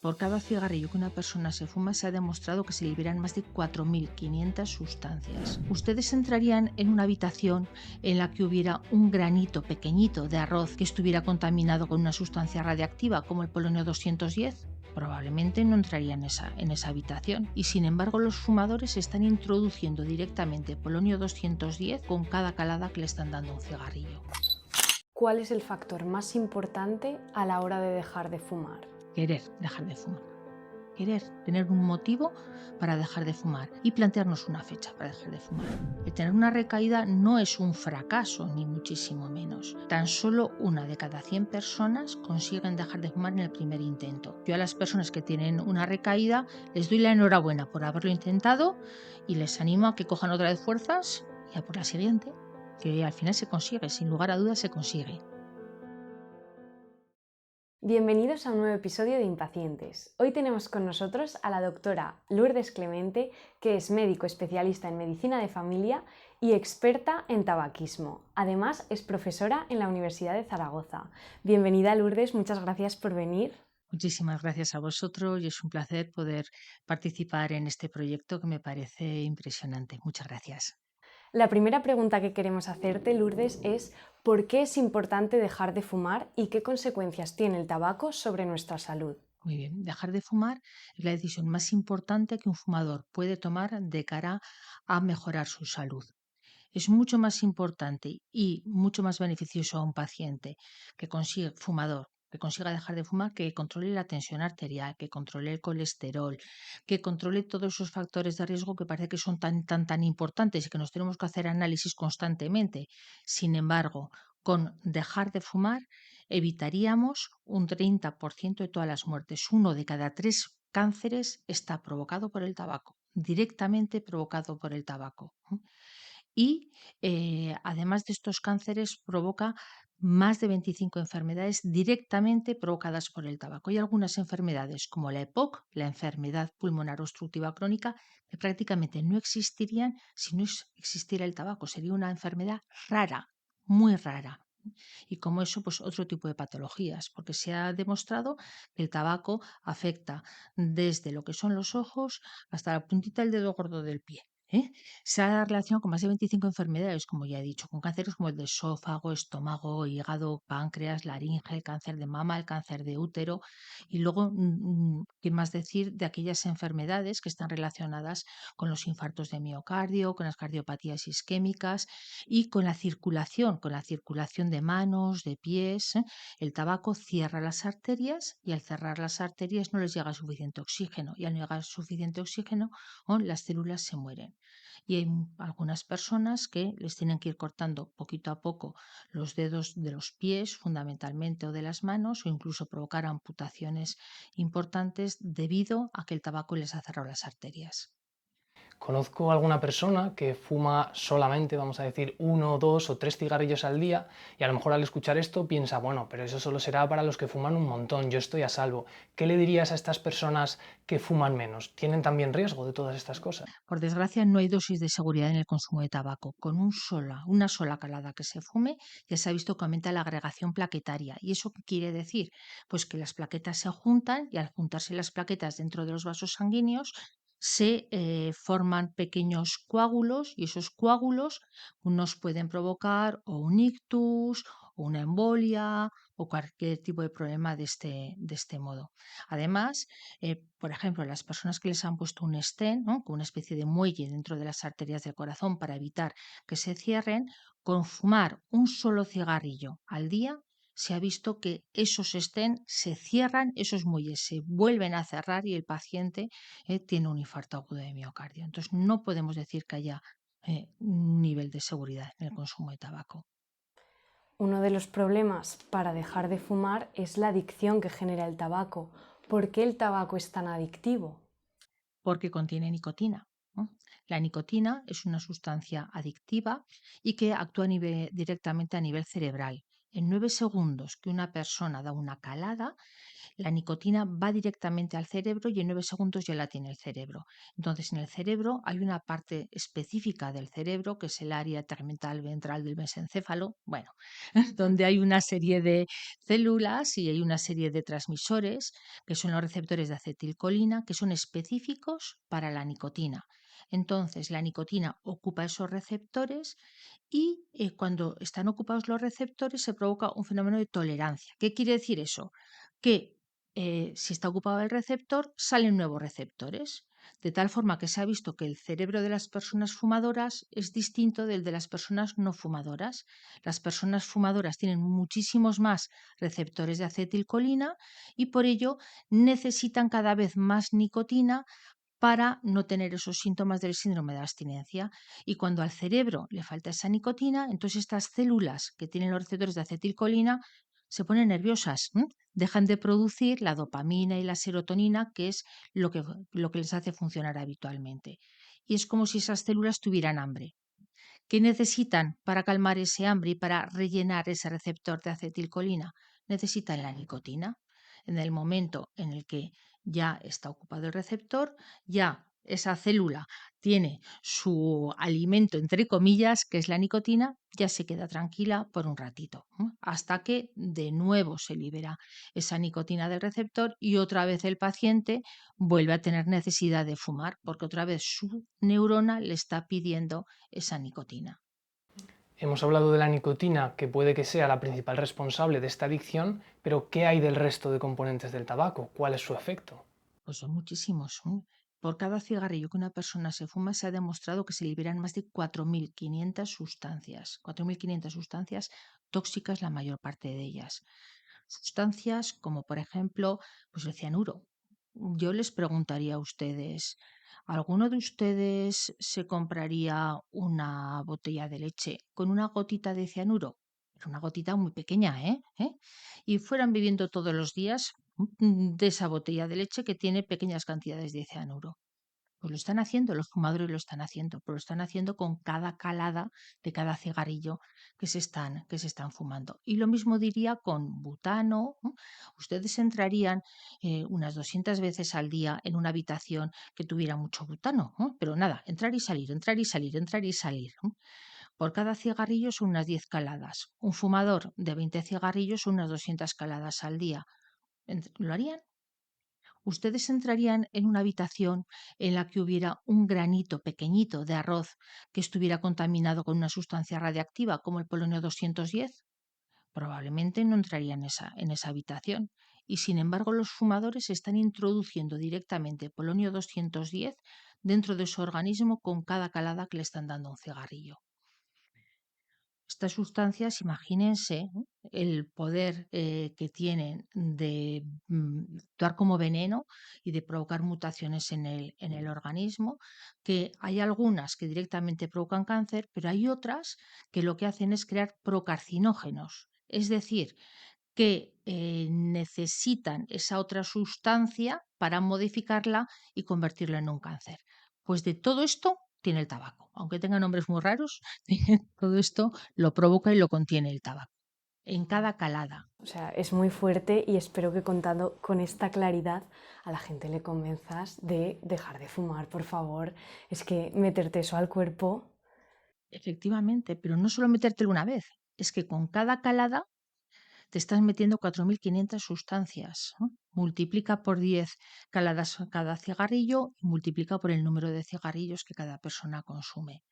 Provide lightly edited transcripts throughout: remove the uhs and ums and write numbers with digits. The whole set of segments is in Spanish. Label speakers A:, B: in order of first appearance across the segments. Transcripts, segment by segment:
A: Por cada cigarrillo que una persona se fuma se ha demostrado que se liberan más de 4.500 sustancias. ¿Ustedes entrarían en una habitación en la que hubiera un granito pequeñito de arroz que estuviera contaminado con una sustancia radiactiva como el polonio 210? Probablemente no entrarían en esa habitación. Y sin embargo los fumadores están introduciendo directamente polonio 210 con cada calada que le están dando a un cigarrillo.
B: ¿Cuál es el factor más importante a la hora de dejar de fumar?
A: Querer dejar de fumar. Querer tener un motivo para dejar de fumar y plantearnos una fecha para dejar de fumar. El tener una recaída no es un fracaso, ni muchísimo menos. Tan solo una de cada 100 personas consiguen dejar de fumar en el primer intento. Yo a las personas que tienen una recaída les doy la enhorabuena por haberlo intentado y les animo a que cojan otra vez fuerzas y a por la siguiente, que al final se consigue, sin lugar a dudas se consigue.
B: Bienvenidos a un nuevo episodio de Impacientes. Hoy tenemos con nosotros a la doctora Lourdes Clemente, que es médico especialista en medicina de familia y experta en tabaquismo. Además, es profesora en la Universidad de Zaragoza. Bienvenida, Lourdes, muchas gracias por venir.
A: Muchísimas gracias a vosotros y es un placer poder participar en este proyecto que me parece impresionante. Muchas gracias.
B: La primera pregunta que queremos hacerte, Lourdes, es ¿por qué es importante dejar de fumar y qué consecuencias tiene el tabaco sobre nuestra salud?
A: Muy bien, dejar de fumar es la decisión más importante que un fumador puede tomar de cara a mejorar su salud. Es mucho más importante y mucho más beneficioso a un paciente que consiga, fumador, que consiga dejar de fumar, que controle la tensión arterial, que controle el colesterol, que controle todos esos factores de riesgo que parece que son tan importantes y que nos tenemos que hacer análisis constantemente. Sin embargo, con dejar de fumar evitaríamos un 30% de todas las muertes. Uno de cada 3 cánceres está provocado por el tabaco, directamente provocado por el tabaco. Y además de estos cánceres provoca más de 25 enfermedades directamente provocadas por el tabaco. Hay algunas enfermedades como la EPOC, la enfermedad pulmonar obstructiva crónica, que prácticamente no existirían si no existiera el tabaco. Sería una enfermedad rara, muy rara. Y como eso, pues otro tipo de patologías, porque se ha demostrado que el tabaco afecta desde lo que son los ojos hasta la puntita del dedo gordo del pie. ¿Eh? Se ha relacionado con más de 25 enfermedades, como ya he dicho, con cánceres como el de esófago, estómago, hígado, páncreas, laringe, el cáncer de mama, el cáncer de útero. Y luego, ¿qué más decir de aquellas enfermedades que están relacionadas con los infartos de miocardio, con las cardiopatías isquémicas y con la circulación de manos, de pies? El tabaco cierra las arterias y al cerrar las arterias no les llega suficiente oxígeno y al no llegar suficiente oxígeno, las células se mueren. Y hay algunas personas que les tienen que ir cortando poquito a poco los dedos de los pies, fundamentalmente, o de las manos, o incluso provocar amputaciones importantes debido a que el tabaco les ha cerrado las arterias.
C: Conozco a alguna persona que fuma solamente, vamos a decir, 1, 2 o 3 cigarrillos al día y a lo mejor al escuchar esto piensa, bueno, pero eso solo será para los que fuman un montón, yo estoy a salvo. ¿Qué le dirías a estas personas que fuman menos? ¿Tienen también riesgo de todas estas cosas?
A: Por desgracia, no hay dosis de seguridad en el consumo de tabaco. Con una sola calada que se fume, ya se ha visto que aumenta la agregación plaquetaria. ¿Y eso qué quiere decir? Pues que las plaquetas se juntan y al juntarse las plaquetas dentro de los vasos sanguíneos, se forman pequeños coágulos y esos coágulos unos pueden provocar o un ictus o una embolia o cualquier tipo de problema de este modo. Además, por ejemplo, las personas que les han puesto un stent, ¿no?, con una especie de muelle dentro de las arterias del corazón para evitar que se cierren, con fumar un solo cigarrillo al día, se ha visto que esos stents se cierran, esos muelles se vuelven a cerrar y el paciente tiene un infarto agudo de miocardio. Entonces, no podemos decir que haya un nivel de seguridad en el consumo de tabaco.
B: Uno de los problemas para dejar de fumar es la adicción que genera el tabaco. ¿Por qué el tabaco es tan adictivo?
A: Porque contiene nicotina, ¿no? La nicotina es una sustancia adictiva y que actúa directamente a nivel cerebral. En 9 segundos que una persona da una calada, la nicotina va directamente al cerebro y en 9 segundos ya la tiene el cerebro. Entonces, en el cerebro hay una parte específica del cerebro, que es el área tegmental ventral del mesencéfalo, bueno, donde hay una serie de células y hay una serie de transmisores, que son los receptores de acetilcolina, que son específicos para la nicotina. Entonces, la nicotina ocupa esos receptores y cuando están ocupados los receptores se provoca un fenómeno de tolerancia. ¿Qué quiere decir eso? Que si está ocupado el receptor, salen nuevos receptores. De tal forma que se ha visto que el cerebro de las personas fumadoras es distinto del de las personas no fumadoras. Las personas fumadoras tienen muchísimos más receptores de acetilcolina y por ello necesitan cada vez más nicotina para no tener esos síntomas del síndrome de abstinencia. Y cuando al cerebro le falta esa nicotina, entonces estas células que tienen los receptores de acetilcolina se ponen nerviosas, dejan de producir la dopamina y la serotonina, que es lo que les hace funcionar habitualmente. Y es como si esas células tuvieran hambre. ¿Qué necesitan para calmar ese hambre y para rellenar ese receptor de acetilcolina? Necesitan la nicotina. En el momento en el que ya está ocupado el receptor, ya esa célula tiene su alimento, entre comillas, que es la nicotina, ya se queda tranquila por un ratito, hasta que de nuevo se libera esa nicotina del receptor y otra vez el paciente vuelve a tener necesidad de fumar, porque otra vez su neurona le está pidiendo esa nicotina.
C: Hemos hablado de la nicotina, que puede que sea la principal responsable de esta adicción, pero ¿qué hay del resto de componentes del tabaco? ¿Cuál es su efecto?
A: Pues son muchísimos. Por cada cigarrillo que una persona se fuma se ha demostrado que se liberan más de 4.500 sustancias. 4.500 sustancias tóxicas, la mayor parte de ellas. Sustancias como, por ejemplo, pues el cianuro. Yo les preguntaría a ustedes, ¿alguno de ustedes se compraría una botella de leche con una gotita de cianuro? Pero una gotita muy pequeña, ¿eh? Y fueran bebiendo todos los días de esa botella de leche que tiene pequeñas cantidades de cianuro. Pues lo están haciendo, los fumadores lo están haciendo, pero lo están haciendo con cada calada de cada cigarrillo que se están fumando. Y lo mismo diría con butano, ¿no? Ustedes entrarían unas 200 veces al día en una habitación que tuviera mucho butano, ¿no? Pero nada, entrar y salir, entrar y salir, entrar y salir, ¿no? Por cada cigarrillo son unas 10 caladas. Un fumador de 20 cigarrillos son unas 200 caladas al día. ¿Lo harían? ¿Ustedes entrarían en una habitación en la que hubiera un granito pequeñito de arroz que estuviera contaminado con una sustancia radiactiva como el polonio 210? Probablemente no entrarían en esa habitación. Y sin embargo, los fumadores están introduciendo directamente polonio 210 dentro de su organismo con cada calada que le están dando a un cigarrillo. Estas sustancias, imagínense, ¿no?, el poder que tienen de actuar como veneno y de provocar mutaciones en el organismo, que hay algunas que directamente provocan cáncer, pero hay otras que lo que hacen es crear procarcinógenos. Es decir, que necesitan esa otra sustancia para modificarla y convertirla en un cáncer. Pues de todo esto tiene el tabaco. Aunque tenga nombres muy raros, todo esto lo provoca y lo contiene el tabaco. En cada calada.
B: O sea, es muy fuerte y espero que contando con esta claridad a la gente le convenzas de dejar de fumar, por favor. Es que meterte eso al cuerpo.
A: Efectivamente, pero no solo metértelo una vez, es que con cada calada te estás metiendo 4.500 sustancias, ¿no? Multiplica por 10 caladas cada cigarrillo y multiplica por el número de cigarrillos que cada persona consume.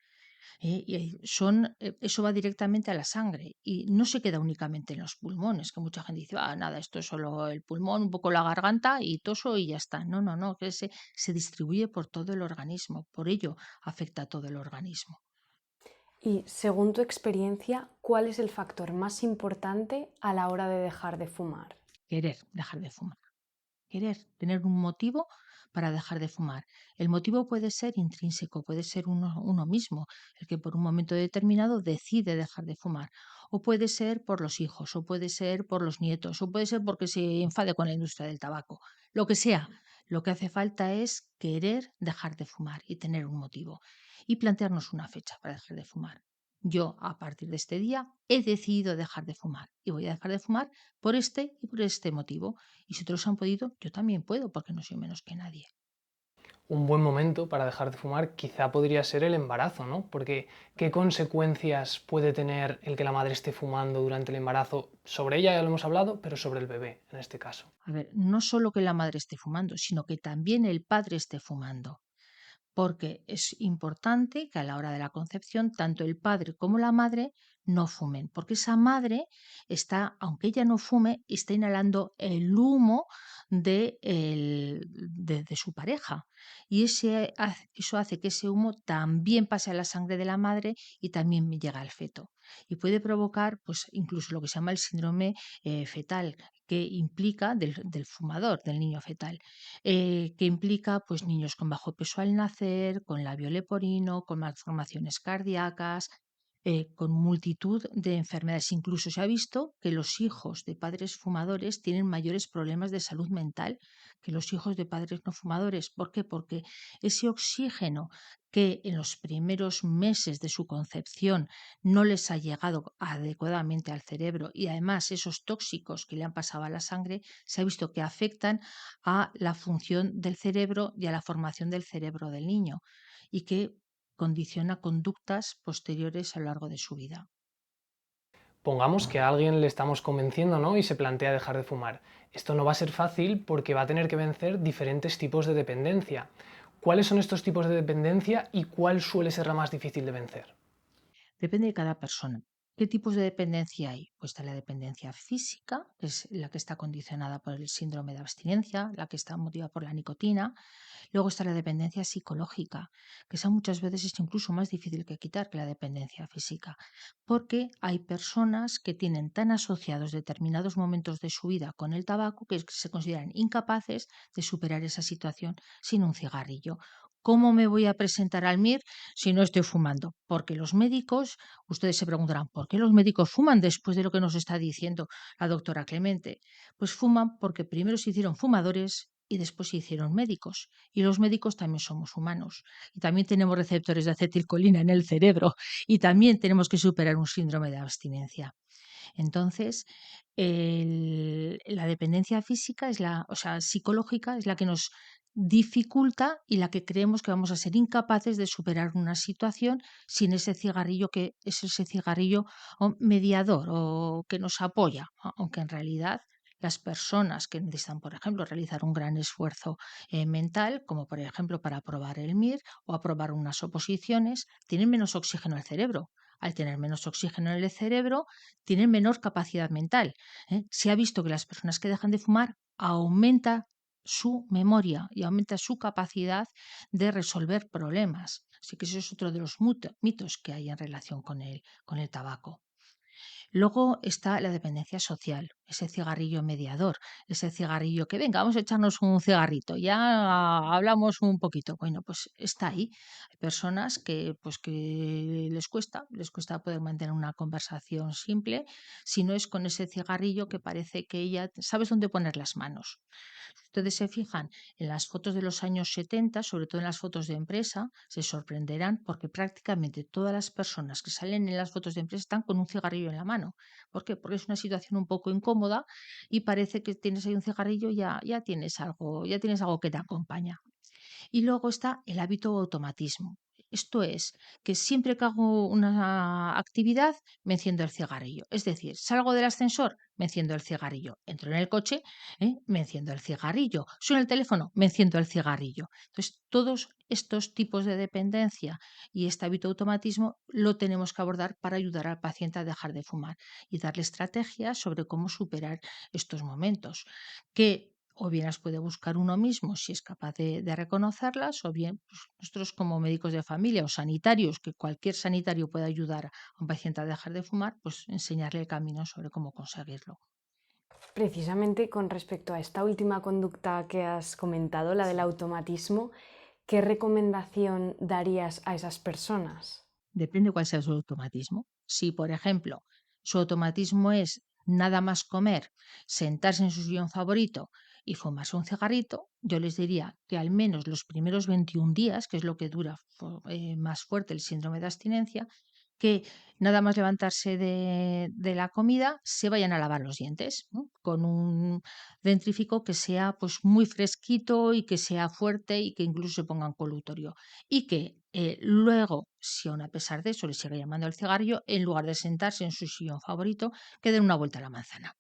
A: Eso va directamente a la sangre y no se queda únicamente en los pulmones, que mucha gente dice, ah, nada, esto es solo el pulmón, un poco la garganta y toso y ya está. No, no, no, que se distribuye por todo el organismo, por ello afecta a todo el organismo.
B: Y según tu experiencia, ¿cuál es el factor más importante a la hora de dejar de fumar?
A: Querer dejar de fumar. Querer tener un motivo para dejar de fumar. El motivo puede ser intrínseco, puede ser uno mismo, el que por un momento determinado decide dejar de fumar. O puede ser por los hijos, o puede ser por los nietos, o puede ser porque se enfade con la industria del tabaco. Lo que sea, lo que hace falta es querer dejar de fumar y tener un motivo. Y plantearnos una fecha para dejar de fumar. Yo, a partir de este día, he decidido dejar de fumar y voy a dejar de fumar por este y por este motivo. Y si otros han podido, yo también puedo, porque no soy menos que nadie.
C: Un buen momento para dejar de fumar quizá podría ser el embarazo, ¿no? Porque ¿qué consecuencias puede tener el que la madre esté fumando durante el embarazo? Sobre ella ya lo hemos hablado, pero sobre el bebé en este caso.
A: A ver, no solo que la madre esté fumando, sino que también el padre esté fumando. Porque es importante que a la hora de la concepción tanto el padre como la madre no fumen, porque esa madre está, aunque ella no fume, está inhalando el humo de su pareja. Y eso hace que ese humo también pase a la sangre de la madre y también llega al feto. Y puede provocar, pues, incluso lo que se llama el síndrome fetal, que implica del fumador, del niño fetal, que implica pues niños con bajo peso al nacer, con labio leporino, con malformaciones cardíacas, con multitud de enfermedades. Incluso se ha visto que los hijos de padres fumadores tienen mayores problemas de salud mental que los hijos de padres no fumadores. ¿Por qué? Porque ese oxígeno que en los primeros meses de su concepción no les ha llegado adecuadamente al cerebro y además esos tóxicos que le han pasado a la sangre, se ha visto que afectan a la función del cerebro y a la formación del cerebro del niño y que condiciona conductas posteriores a lo largo de su vida.
C: Pongamos que a alguien le estamos convenciendo, ¿no? Y se plantea dejar de fumar. Esto no va a ser fácil porque va a tener que vencer diferentes tipos de dependencia. ¿Cuáles son estos tipos de dependencia y cuál suele ser la más difícil de vencer?
A: Depende de cada persona. ¿Qué tipos de dependencia hay? Pues está la dependencia física, que es la que está condicionada por el síndrome de abstinencia, la que está motivada por la nicotina. Luego está la dependencia psicológica, que esa muchas veces es incluso más difícil que quitar que la dependencia física, porque hay personas que tienen tan asociados determinados momentos de su vida con el tabaco que se consideran incapaces de superar esa situación sin un cigarrillo. ¿Cómo me voy a presentar al MIR si no estoy fumando? Porque los médicos, ustedes se preguntarán, ¿por qué los médicos fuman después de lo que nos está diciendo la doctora Clemente? Pues fuman porque primero se hicieron fumadores y después se hicieron médicos. Y los médicos también somos humanos. Y también tenemos receptores de acetilcolina en el cerebro. Y también tenemos que superar un síndrome de abstinencia. Entonces, la dependencia física es o sea, psicológica es la que nos dificulta y la que creemos que vamos a ser incapaces de superar una situación sin ese cigarrillo que es ese cigarrillo mediador o que nos apoya, aunque en realidad las personas que necesitan, por ejemplo, realizar un gran esfuerzo mental, como por ejemplo para aprobar el MIR o aprobar unas oposiciones, tienen menos oxígeno al cerebro. Al tener menos oxígeno en el cerebro, tienen menor capacidad mental. Se ha visto que las personas que dejan de fumar aumenta su memoria y aumenta su capacidad de resolver problemas. Así que eso es otro de los mitos que hay en relación con el tabaco. Luego está la dependencia social, ese cigarrillo mediador, ese cigarrillo que venga, vamos a echarnos un cigarrito, ya hablamos un poquito. Bueno, pues está ahí. Hay personas que, pues que les cuesta poder mantener una conversación simple si no es con ese cigarrillo que parece que ella, ¿sabes dónde poner las manos? Si ustedes se fijan en las fotos de los años 70, sobre todo en las fotos de empresa, se sorprenderán porque prácticamente todas las personas que salen en las fotos de empresa están con un cigarrillo en la mano. ¿Por qué? Porque es una situación un poco incómoda y parece que tienes ahí un cigarrillo, ya tienes algo que te acompaña. Y luego está el hábito o automatismo. Esto es que siempre que hago una actividad me enciendo el cigarrillo. Es decir, salgo del ascensor, me enciendo el cigarrillo. Entro en el coche, me enciendo el cigarrillo. Suena el teléfono, me enciendo el cigarrillo. Entonces, todos estos tipos de dependencia y este hábito automatismo lo tenemos que abordar para ayudar al paciente a dejar de fumar y darle estrategias sobre cómo superar estos momentos. Que o bien las puede buscar uno mismo si es capaz de reconocerlas, o bien pues, nosotros como médicos de familia o sanitarios, que cualquier sanitario puede ayudar a un paciente a dejar de fumar, pues enseñarle el camino sobre cómo conseguirlo.
B: Precisamente con respecto a esta última conducta que has comentado, la del automatismo, ¿qué recomendación darías a esas personas?
A: Depende cuál sea su automatismo. Si, por ejemplo, su automatismo es nada más comer, sentarse en su sillón favorito y fumarse un cigarrito, yo les diría que al menos los primeros 21 días, que es lo que dura más fuerte el síndrome de abstinencia, que nada más levantarse de la comida se vayan a lavar los dientes, ¿no? Con un dentrífico que sea pues muy fresquito y que sea fuerte y que incluso se pongan colutorio. Y que luego, si aún a pesar de eso les sigue llamando el cigarrillo, en lugar de sentarse en su sillón favorito, que den una vuelta a la manzana.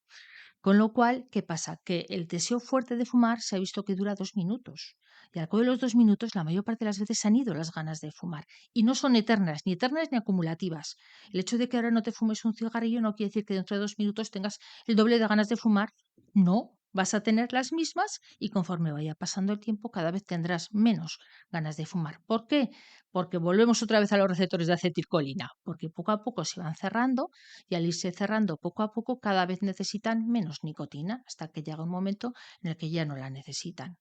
A: Con lo cual, ¿qué pasa? Que el deseo fuerte de fumar se ha visto que dura 2 minutos. Y al cabo de los 2 minutos, la mayor parte de las veces se han ido las ganas de fumar. Y no son eternas ni acumulativas. El hecho de que ahora no te fumes un cigarrillo no quiere decir que dentro de 2 minutos tengas el doble de ganas de fumar. No, vas a tener las mismas y conforme vaya pasando el tiempo, cada vez tendrás menos ganas de fumar. ¿Por qué? Porque volvemos otra vez a los receptores de acetilcolina, porque poco a poco se van cerrando y al irse cerrando poco a poco cada vez necesitan menos nicotina hasta que llega un momento en el que ya no la necesitan.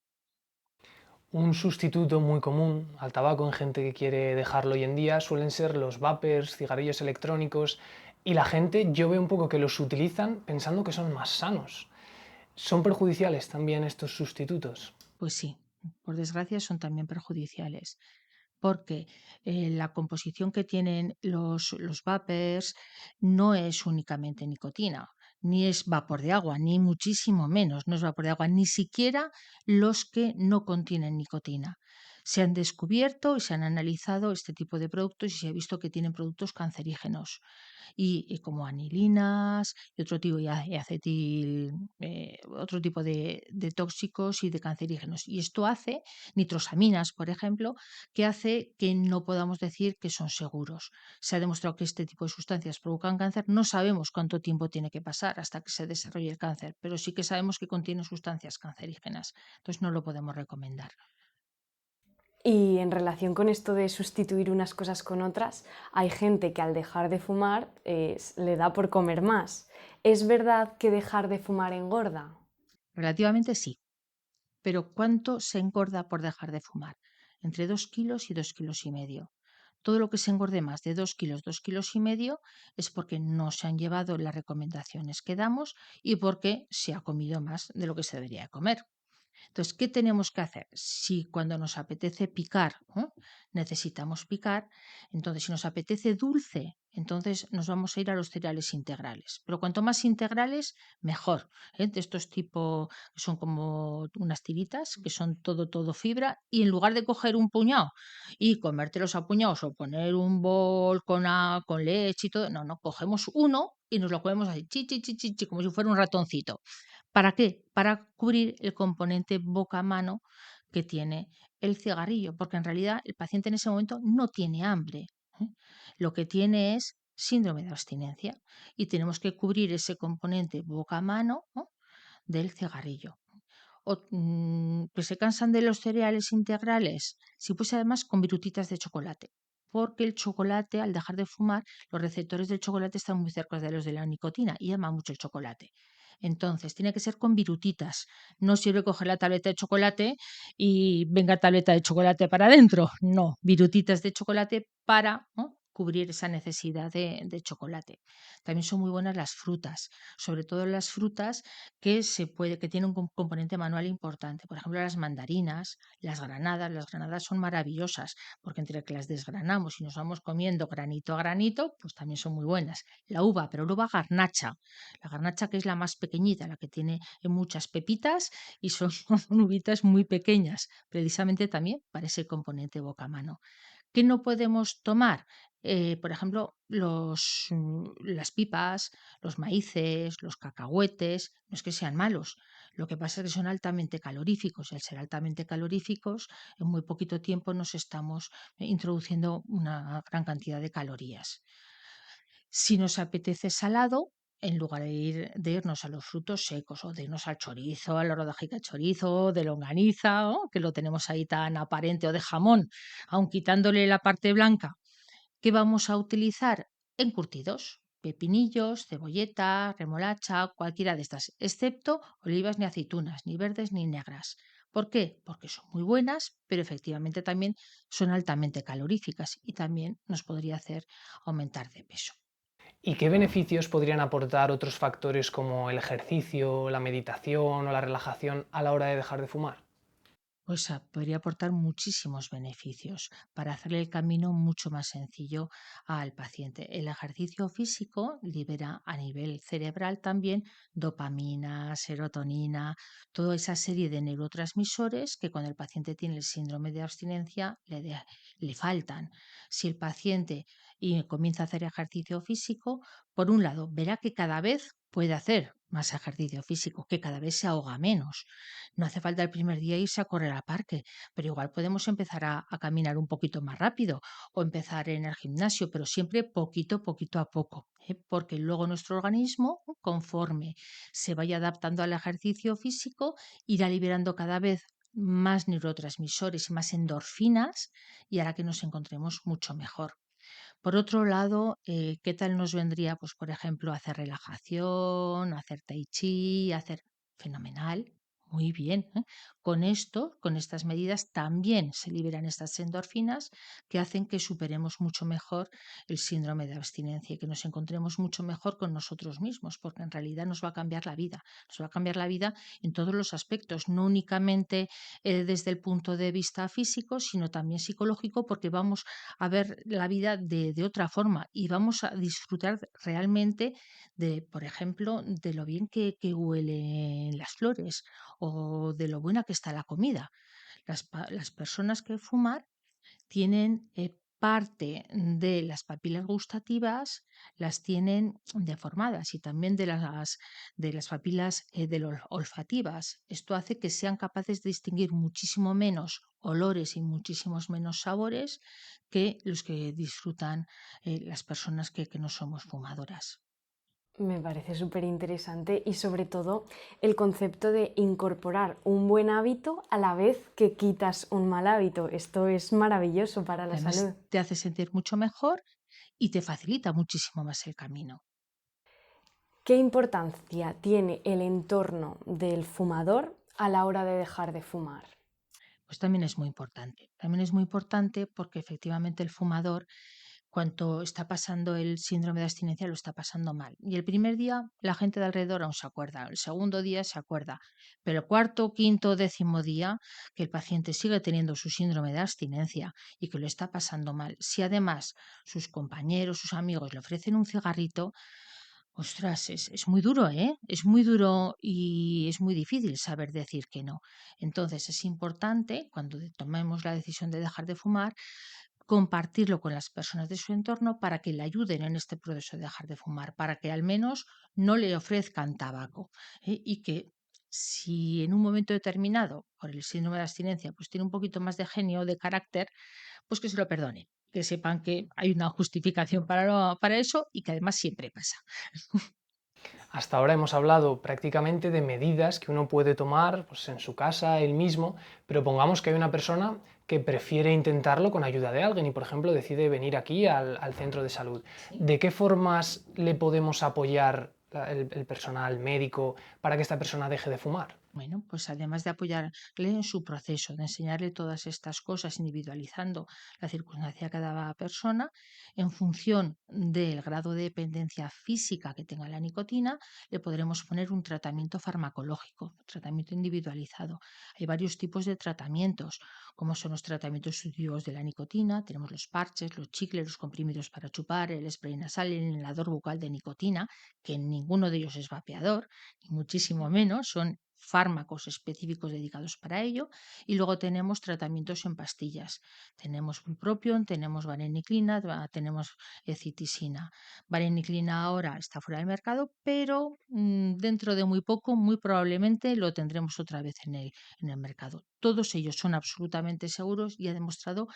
C: Un sustituto muy común al tabaco en gente que quiere dejarlo hoy en día suelen ser los vapers, cigarrillos electrónicos, y la gente yo veo un poco que los utilizan pensando que son más sanos. ¿Son perjudiciales también estos sustitutos?
A: Pues sí, por desgracia son también perjudiciales porque la composición que tienen los vapers no es únicamente nicotina, ni es vapor de agua, ni muchísimo menos, no es vapor de agua, ni siquiera los que no contienen nicotina. Se han descubierto y se han analizado este tipo de productos y se ha visto que tienen productos cancerígenos y como anilinas y otro tipo y acetil, otro tipo de tóxicos y de cancerígenos. Y esto hace, nitrosaminas, por ejemplo, que hace que no podamos decir que son seguros. Se ha demostrado que este tipo de sustancias provocan cáncer. No sabemos cuánto tiempo tiene que pasar hasta que se desarrolle el cáncer, pero sí que sabemos que contiene sustancias cancerígenas. Entonces no lo podemos recomendar.
B: Y en relación con esto de sustituir unas cosas con otras, hay gente que al dejar de fumar le da por comer más. ¿Es verdad que dejar de fumar engorda?
A: Relativamente sí, pero ¿cuánto se engorda por dejar de fumar? Entre 2 kilos y 2,5 kilos. Todo lo que se engorde más de 2 kilos, 2,5 kilos es porque no se han llevado las recomendaciones que damos y porque se ha comido más de lo que se debería de comer. Entonces, ¿qué tenemos que hacer? Si cuando nos apetece picar, necesitamos picar, entonces si nos apetece dulce, entonces nos vamos a ir a los cereales integrales. Pero cuanto más integrales, mejor. De estos tipo que son como unas tiritas, que son todo fibra, y en lugar de coger un puñado y comértelos a puñados o poner un bol con leche y todo, no, no, cogemos uno y nos lo comemos así, chi, como si fuera un ratoncito. ¿Para qué? Para cubrir el componente boca-mano que tiene el cigarrillo, porque en realidad el paciente en ese momento no tiene hambre, ¿eh? Lo que tiene es síndrome de abstinencia y tenemos que cubrir ese componente boca-mano, ¿no?, del cigarrillo. Que se cansan de los cereales integrales, si pues además con virutitas de chocolate. Porque el chocolate, al dejar de fumar, los receptores del chocolate están muy cerca de los de la nicotina y ama mucho el chocolate. Entonces, tiene que ser con virutitas. No sirve coger la tableta de chocolate y venga tableta de chocolate para adentro. No, virutitas de chocolate para, ¿no?, cubrir esa necesidad de chocolate. También son muy buenas las frutas, sobre todo las frutas que tienen un componente manual importante. Por ejemplo, las mandarinas, las granadas son maravillosas, porque entre que las desgranamos y nos vamos comiendo granito a granito, pues también son muy buenas. La uva, pero la uva garnacha, la garnacha que es la más pequeñita, la que tiene muchas pepitas y son, son uvitas muy pequeñas, precisamente también para ese componente boca-mano. ¿Qué no podemos tomar? Por ejemplo, las pipas, los maíces, los cacahuetes, no es que sean malos. Lo que pasa es que son altamente caloríficos y al ser altamente caloríficos, en muy poquito tiempo nos estamos introduciendo una gran cantidad de calorías. Si nos apetece salado, en lugar de irnos a los frutos secos o de irnos al chorizo, a la rodajica de chorizo, de longaniza, ¿no?, que lo tenemos ahí tan aparente, o de jamón, aun quitándole la parte blanca, ¿qué vamos a utilizar? Encurtidos, pepinillos, cebolleta, remolacha, cualquiera de estas, excepto olivas ni aceitunas, ni verdes ni negras. ¿Por qué? Porque son muy buenas, pero efectivamente también son altamente caloríficas y también nos podría hacer aumentar de peso.
C: ¿Y qué beneficios podrían aportar otros factores como el ejercicio, la meditación o la relajación a la hora de dejar de fumar?
A: Pues podría aportar muchísimos beneficios para hacerle el camino mucho más sencillo al paciente. El ejercicio físico libera a nivel cerebral también dopamina, serotonina, toda esa serie de neurotransmisores que cuando el paciente tiene el síndrome de abstinencia le faltan. Si el paciente comienza a hacer ejercicio físico, por un lado, verá que cada vez puede hacer más ejercicio físico, que cada vez se ahoga menos. No hace falta el primer día irse a correr al parque, pero igual podemos empezar a caminar un poquito más rápido o empezar en el gimnasio, pero siempre poquito a poco, ¿eh? Porque luego nuestro organismo, conforme se vaya adaptando al ejercicio físico, irá liberando cada vez más neurotransmisores y más endorfinas y hará que nos encontremos mucho mejor. Por otro lado, ¿qué tal nos vendría, pues, por ejemplo, hacer relajación, hacer tai chi, hacer fenomenal, muy bien, ¿eh? Con esto, con estas medidas también se liberan estas endorfinas que hacen que superemos mucho mejor el síndrome de abstinencia y que nos encontremos mucho mejor con nosotros mismos, porque en realidad nos va a cambiar la vida. Nos va a cambiar la vida en todos los aspectos, no únicamente, desde el punto de vista físico, sino también psicológico, porque vamos a ver la vida de otra forma y vamos a disfrutar realmente de, por ejemplo, de lo bien que huelen las flores o de lo buena que está la comida. Las personas que fuman tienen parte de las papilas gustativas, las tienen deformadas y también de las papilas olfativas. Esto hace que sean capaces de distinguir muchísimo menos olores y muchísimos menos sabores que los que disfrutan las personas que no somos fumadoras.
B: Me parece súper interesante y sobre todo el concepto de incorporar un buen hábito a la vez que quitas un mal hábito. Esto es maravilloso para la
A: Además,
B: salud.
A: te hace sentir mucho mejor y te facilita muchísimo más el camino.
B: ¿Qué importancia tiene el entorno del fumador a la hora de dejar de fumar?
A: Pues también es muy importante. También es muy importante porque efectivamente el fumador, cuando está pasando el síndrome de abstinencia, lo está pasando mal. Y el primer día la gente de alrededor aún se acuerda, el segundo día se acuerda, pero el cuarto, quinto, décimo día que el paciente sigue teniendo su síndrome de abstinencia y que lo está pasando mal, si además sus compañeros, sus amigos le ofrecen un cigarrito, ostras, es muy duro, ¿eh? Es muy duro y es muy difícil saber decir que no. Entonces es importante, cuando tomemos la decisión de dejar de fumar, compartirlo con las personas de su entorno para que le ayuden en este proceso de dejar de fumar, para que al menos no le ofrezcan tabaco, ¿eh? Y que si en un momento determinado, por el síndrome de abstinencia, pues tiene un poquito más de genio o de carácter, pues que se lo perdone. Que sepan que hay una justificación para eso y que además siempre pasa.
C: Hasta ahora hemos hablado prácticamente de medidas que uno puede tomar pues, en su casa, él mismo, pero pongamos que hay una persona que prefiere intentarlo con ayuda de alguien y, por ejemplo, decide venir aquí al centro de salud. ¿De qué formas le podemos apoyar el personal médico para que esta persona deje de fumar?
A: Bueno, pues además de apoyarle en su proceso, de enseñarle todas estas cosas, individualizando la circunstancia de cada persona, en función del grado de dependencia física que tenga la nicotina, le podremos poner un tratamiento farmacológico, tratamiento individualizado. Hay varios tipos de tratamientos, como son los tratamientos sustitutivos de la nicotina, tenemos los parches, los chicles, los comprimidos para chupar, el spray nasal, el inhalador bucal de nicotina, que ninguno de ellos es vapeador, ni muchísimo menos, son fármacos específicos dedicados para ello y luego tenemos tratamientos en pastillas. Tenemos bupropion, tenemos vareniclina, tenemos citisina. Vareniclina ahora está fuera del mercado, pero dentro de muy poco, muy probablemente lo tendremos otra vez en el mercado. Todos ellos son absolutamente seguros y ha demostrado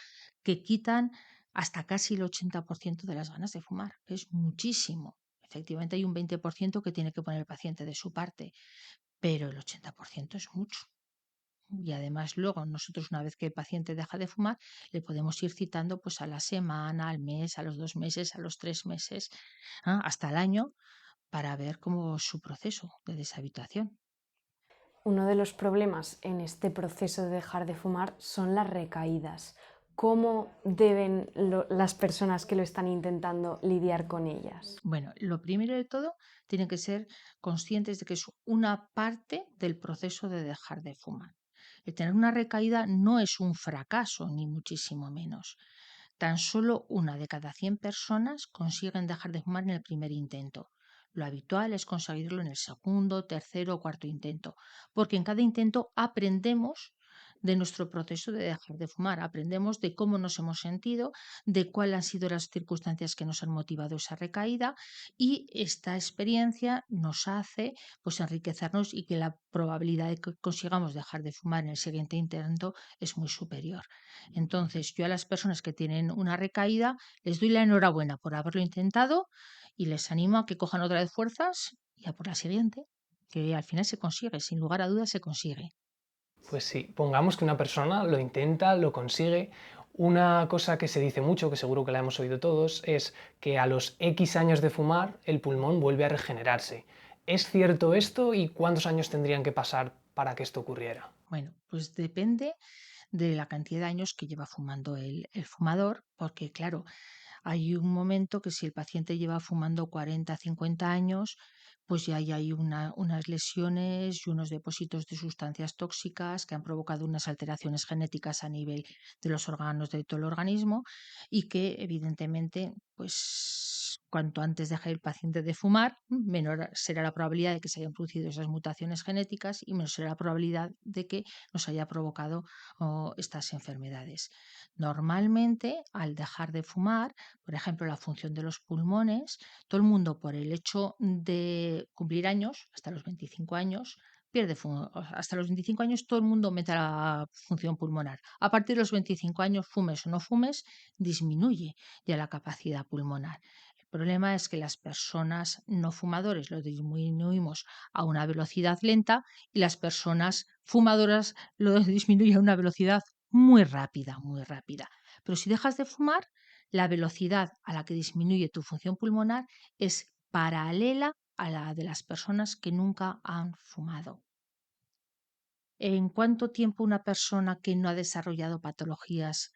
A: que quitan hasta casi el 80% de las ganas de fumar, que es muchísimo. Efectivamente, hay un 20% que tiene que poner el paciente de su parte, pero el 80% es mucho. Y además luego nosotros una vez que el paciente deja de fumar, le podemos ir citando pues a la semana, al mes, a los 2 meses, a los 3 meses, hasta el año, para ver cómo es su proceso de deshabituación.
B: Uno de los problemas en este proceso de dejar de fumar son las recaídas. ¿Cómo deben las personas que lo están intentando lidiar con ellas?
A: Bueno, lo primero de todo, tienen que ser conscientes de que es una parte del proceso de dejar de fumar. El tener una recaída no es un fracaso, ni muchísimo menos. Tan solo 1 de cada 100 personas consiguen dejar de fumar en el primer intento. Lo habitual es conseguirlo en el segundo, tercero o cuarto intento, porque en cada intento aprendemos de nuestro proceso de dejar de fumar, aprendemos de cómo nos hemos sentido, de cuáles han sido las circunstancias que nos han motivado esa recaída, y esta experiencia nos hace pues enriquecernos y que la probabilidad de que consigamos dejar de fumar en el siguiente intento es muy superior. Entonces, yo a las personas que tienen una recaída les doy la enhorabuena por haberlo intentado y les animo a que cojan otra vez fuerzas y a por la siguiente, que al final se consigue, sin lugar a dudas se consigue.
C: Pues sí, pongamos que una persona lo intenta, lo consigue. Una cosa que se dice mucho, que seguro que la hemos oído todos, es que a los X años de fumar el pulmón vuelve a regenerarse. ¿Es cierto esto y cuántos años tendrían que pasar para que esto ocurriera?
A: Bueno, pues depende de la cantidad de años que lleva fumando el fumador, porque claro, hay un momento que si el paciente lleva fumando 40, 50 años, pues ya ahí hay unas lesiones y unos depósitos de sustancias tóxicas que han provocado unas alteraciones genéticas a nivel de los órganos de todo el organismo y que evidentemente, pues cuanto antes deje el paciente de fumar, menor será la probabilidad de que se hayan producido esas mutaciones genéticas y menor será la probabilidad de que nos haya provocado estas enfermedades. Normalmente, al dejar de fumar, por ejemplo, la función de los pulmones, todo el mundo por el hecho de cumplir años, hasta los 25 años, hasta los 25 años todo el mundo aumenta la función pulmonar. A partir de los 25 años, fumes o no fumes, disminuye ya la capacidad pulmonar. El problema es que las personas no fumadores lo disminuimos a una velocidad lenta y las personas fumadoras lo disminuyen a una velocidad muy rápida, muy rápida. Pero si dejas de fumar, la velocidad a la que disminuye tu función pulmonar es paralela a la de las personas que nunca han fumado. ¿En cuánto tiempo una persona que no ha desarrollado patologías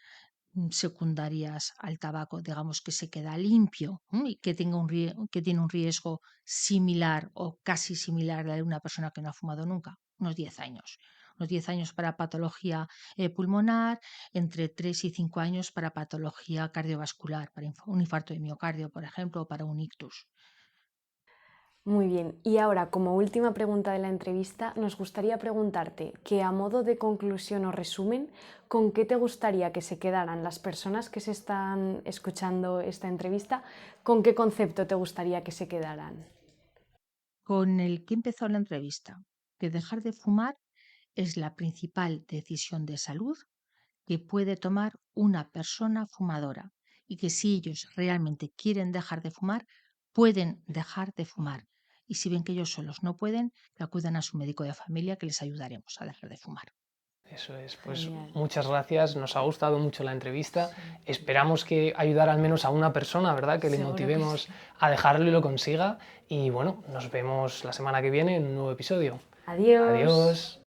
A: secundarias al tabaco, digamos que se queda limpio y que tiene un riesgo similar o casi similar al de una persona que no ha fumado nunca? Unos 10 años. Unos 10 años para patología pulmonar, entre 3 y 5 años para patología cardiovascular, para un infarto de miocardio, por ejemplo, o para un ictus.
B: Muy bien, y ahora como última pregunta de la entrevista, nos gustaría preguntarte que a modo de conclusión o resumen, ¿con qué te gustaría que se quedaran las personas que se están escuchando esta entrevista? ¿Con qué concepto te gustaría que se quedaran?
A: Con el que empezó la entrevista, que dejar de fumar es la principal decisión de salud que puede tomar una persona fumadora y que si ellos realmente quieren dejar de fumar, pueden dejar de fumar. Y si ven que ellos solos no pueden, que acudan a su médico de familia que les ayudaremos a dejar de fumar.
C: Eso es, pues
B: Genial.
C: muchas gracias, nos ha gustado mucho la entrevista.
B: Sí.
C: Esperamos que ayudar al menos a una persona, ¿verdad? Que le
B: Seguro que
C: motivemos
B: sí.
C: a dejarlo y lo consiga. Y bueno, nos vemos la semana que viene en un nuevo episodio.
B: Adiós.
C: Adiós.